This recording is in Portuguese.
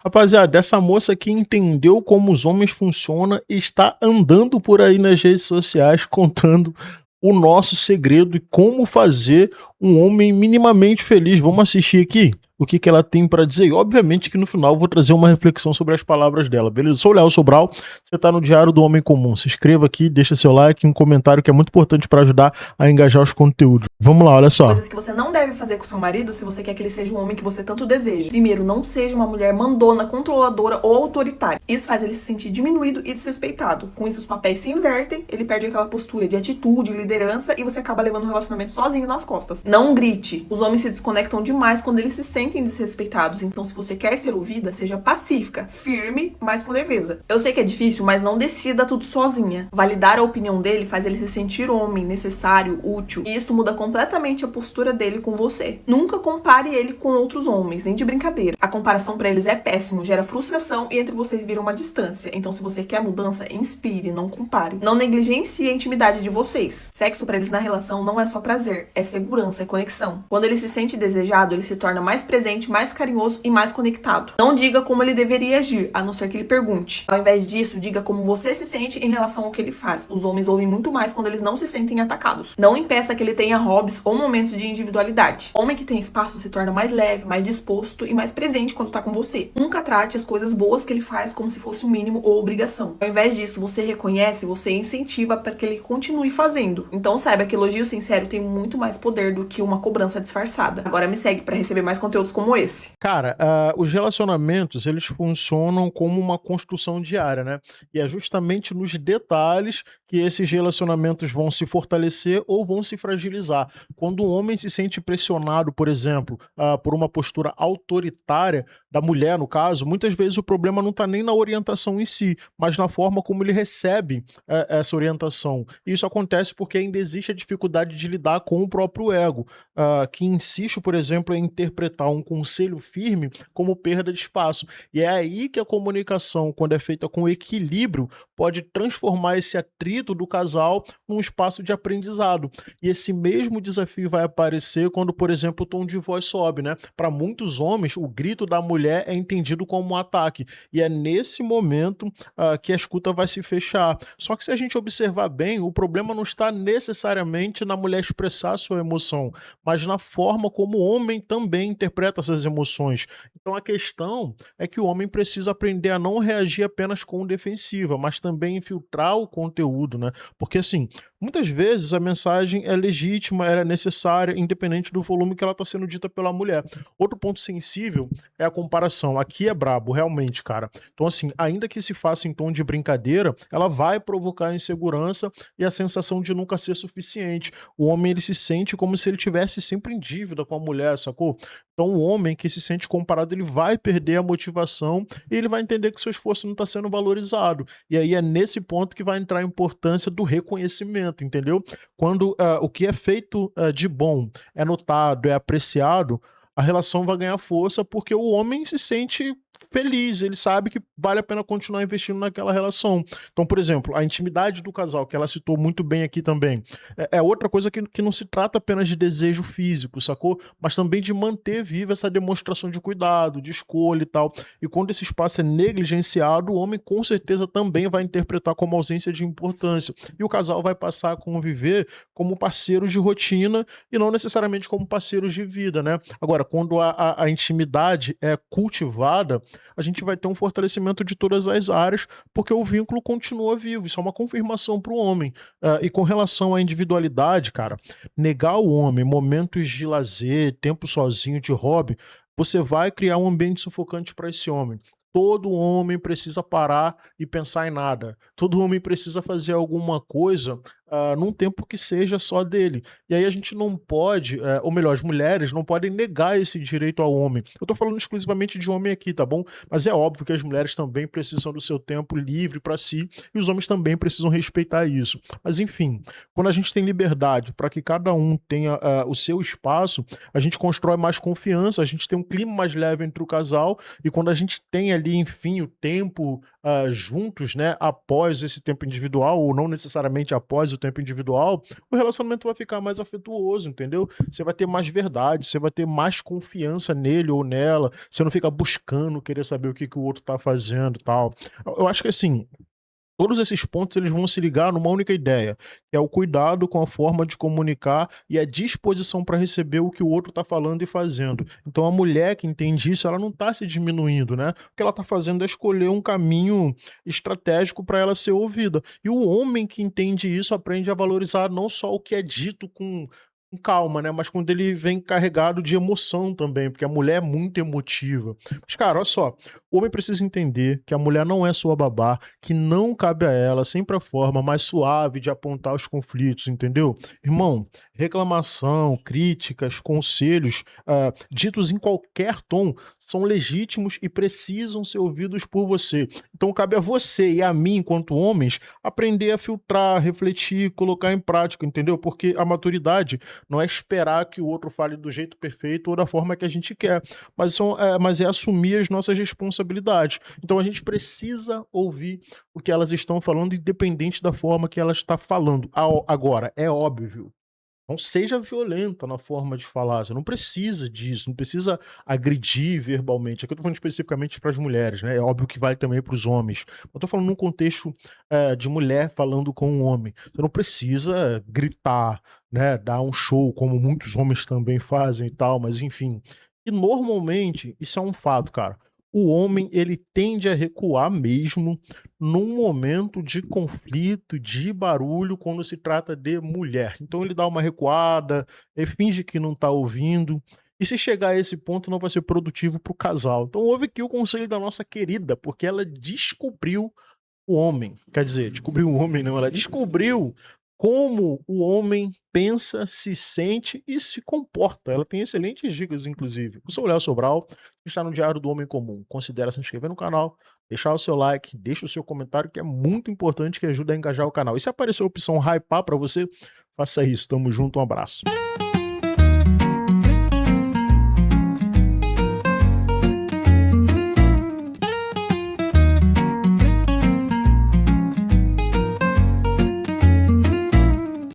Rapaziada, essa moça aqui entendeu como os homens funcionam e está andando por aí nas redes sociais contando o nosso segredo e como fazer um homem minimamente feliz. Vamos assistir aqui o que ela tem para dizer. E obviamente que no final eu vou trazer uma reflexão sobre as palavras dela, beleza? Sou o Léo Sobral, você está no Diário do Homem Comum. Se inscreva aqui, deixa seu like e um comentário que é muito importante para ajudar a engajar os conteúdos. Vamos lá, olha só. Coisas que você não deve fazer com seu marido se você quer que ele seja um homem que você tanto deseja. Primeiro, não seja uma mulher mandona, controladora ou autoritária. Isso faz ele se sentir diminuído e desrespeitado. Com isso, os papéis se invertem, ele perde aquela postura de atitude, liderança e você acaba levando o relacionamento sozinho nas costas. Não grite. Os homens se desconectam demais quando eles se sentem desrespeitados. Então, se você quer ser ouvida, seja pacífica, firme, mas com leveza. Eu sei que é difícil, mas não decida tudo sozinha. Validar a opinião dele faz ele se sentir homem, necessário, útil. E isso muda completamente a postura dele com você. Nunca compare ele com outros homens, nem de brincadeira. A comparação pra eles é péssimo, gera frustração e entre vocês vira uma distância. Então, se você quer mudança, inspire, não compare. Não negligencie a intimidade de vocês. Sexo pra eles na relação não é só prazer, é segurança, é conexão. Quando ele se sente desejado, ele se torna mais presente, mais carinhoso e mais conectado. Não diga como ele deveria agir, a não ser que ele pergunte. Ao invés disso, diga como você se sente em relação ao que ele faz. Os homens ouvem muito mais quando eles não se sentem atacados. Não impeça que ele tenha hobbies ou momentos de individualidade. Homem que tem espaço se torna mais leve, mais disposto e mais presente quando tá com você. Nunca trate as coisas boas que ele faz como se fosse um mínimo ou obrigação. Ao invés disso, você reconhece, você incentiva para que ele continue fazendo. Então saiba que elogio sincero tem muito mais poder do que uma cobrança disfarçada. Agora me segue para receber mais conteúdos como esse. Cara, os relacionamentos, eles funcionam como uma construção diária, né? E é justamente nos detalhes que esses relacionamentos vão se fortalecer ou vão se fragilizar. Quando um homem se sente pressionado, por exemplo, por uma postura autoritária da mulher, no caso, muitas vezes o problema não está nem na orientação em si, mas na forma como ele recebe essa orientação. E isso acontece porque ainda existe a dificuldade de lidar com o próprio ego, que insiste, por exemplo, em interpretar um conselho firme como perda de espaço. E é aí que a comunicação, quando é feita com equilíbrio, pode transformar esse atrito do casal num espaço de aprendizado. E esse mesmo desafio vai aparecer quando, por exemplo, o tom de voz sobe, né? Para muitos homens, o grito da mulher é entendido como um ataque. E é nesse momento que a escuta vai se fechar. Só que se a gente observar bem, o problema não está necessariamente na mulher expressar sua emoção, mas na forma como o homem também interpreta essas emoções. Então a questão é que o homem precisa aprender a não reagir apenas com defensiva, mas também infiltrar o conteúdo, né? Porque assim, muitas vezes a mensagem é legítima, ela é necessária, independente do volume que ela está sendo dita pela mulher. Outro ponto sensível é a comparação. Aqui é brabo, realmente, cara. Então, assim, ainda que se faça em tom de brincadeira, ela vai provocar insegurança e a sensação de nunca ser suficiente. O homem, ele se sente como se ele tivesse sempre em dívida com a mulher, sacou? Então, o homem que se sente comparado, ele vai perder a motivação e ele vai entender que seu esforço não está sendo valorizado. E aí é nesse ponto que vai entrar a importância do reconhecimento, entendeu? Quando o que é feito de bom é notado, é apreciado, a relação vai ganhar força porque o homem se sente feliz, ele sabe que vale a pena continuar investindo naquela relação. Então, por exemplo, a intimidade do casal, que ela citou muito bem aqui também, é outra coisa que não se trata apenas de desejo físico, sacou? Mas também de manter viva essa demonstração de cuidado, de escolha e tal. E quando esse espaço é negligenciado, o homem com certeza também vai interpretar como ausência de importância. E o casal vai passar a conviver como parceiros de rotina e não necessariamente como parceiros de vida, né? Agora, quando a intimidade é cultivada, a gente vai ter um fortalecimento de todas as áreas, porque o vínculo continua vivo. Isso é uma confirmação para o homem. E com relação à individualidade, cara, negar ao homem momentos de lazer, tempo sozinho, de hobby, você vai criar um ambiente sufocante para esse homem. Todo homem precisa parar e pensar em nada. Todo homem precisa fazer alguma coisa num tempo que seja só dele. E aí a gente não pode, ou melhor, as mulheres não podem negar esse direito ao homem. Eu tô falando exclusivamente de homem aqui, tá bom? Mas é óbvio que as mulheres também precisam do seu tempo livre para si e os homens também precisam respeitar isso. Mas enfim, quando a gente tem liberdade para que cada um tenha o seu espaço, a gente constrói mais confiança, a gente tem um clima mais leve entre o casal e quando a gente tem ali, enfim, o tempo juntos, né, após esse tempo individual ou não necessariamente após o tempo individual, o relacionamento vai ficar mais afetuoso, entendeu? Você vai ter mais verdade, você vai ter mais confiança nele ou nela, você não fica buscando querer saber o que, que o outro tá fazendo e tal. Eu acho que assim, todos esses pontos eles vão se ligar numa única ideia, que é o cuidado com a forma de comunicar e a disposição para receber o que o outro está falando e fazendo. Então a mulher que entende isso, ela não está se diminuindo, né? O que ela está fazendo é escolher um caminho estratégico para ela ser ouvida. E o homem que entende isso aprende a valorizar não só o que é dito com calma, né? Mas quando ele vem carregado de emoção também, porque a mulher é muito emotiva. Mas, cara, olha só, o homem precisa entender que a mulher não é sua babá, que não cabe a ela sempre a forma mais suave de apontar os conflitos, entendeu? Irmão, reclamação, críticas, conselhos, ditos em qualquer tom, são legítimos e precisam ser ouvidos por você. Então cabe a você e a mim, enquanto homens, aprender a filtrar, refletir, colocar em prática, entendeu? Porque a maturidade não é esperar que o outro fale do jeito perfeito ou da forma que a gente quer, mas é assumir as nossas responsabilidades. Então a gente precisa ouvir o que elas estão falando, independente da forma que ela está falando. Agora, é óbvio, não seja violenta na forma de falar, você não precisa disso, não precisa agredir verbalmente. Aqui eu tô falando especificamente para as mulheres, né? É óbvio que vale também para os homens. Eu tô falando num contexto de mulher falando com um homem. Você não precisa gritar, né? Dar um show, como muitos homens também fazem e tal, mas enfim. E normalmente, isso é um fato, cara. O homem, ele tende a recuar mesmo num momento de conflito, de barulho, quando se trata de mulher. Então ele dá uma recuada, ele finge que não tá ouvindo. E se chegar a esse ponto, não vai ser produtivo para o casal. Então ouve aqui o conselho da nossa querida, porque ela descobriu o homem. Quer dizer, descobriu o homem, não, ela descobriu como o homem pensa, se sente e se comporta. Ela tem excelentes dicas, inclusive. Eu sou o Léo Sobral, está no Diário do Homem Comum. Considere se inscrever no canal, deixar o seu like, deixa o seu comentário, que é muito importante, que ajuda a engajar o canal. E se aparecer a opção hypar para você, faça isso. Tamo junto, um abraço.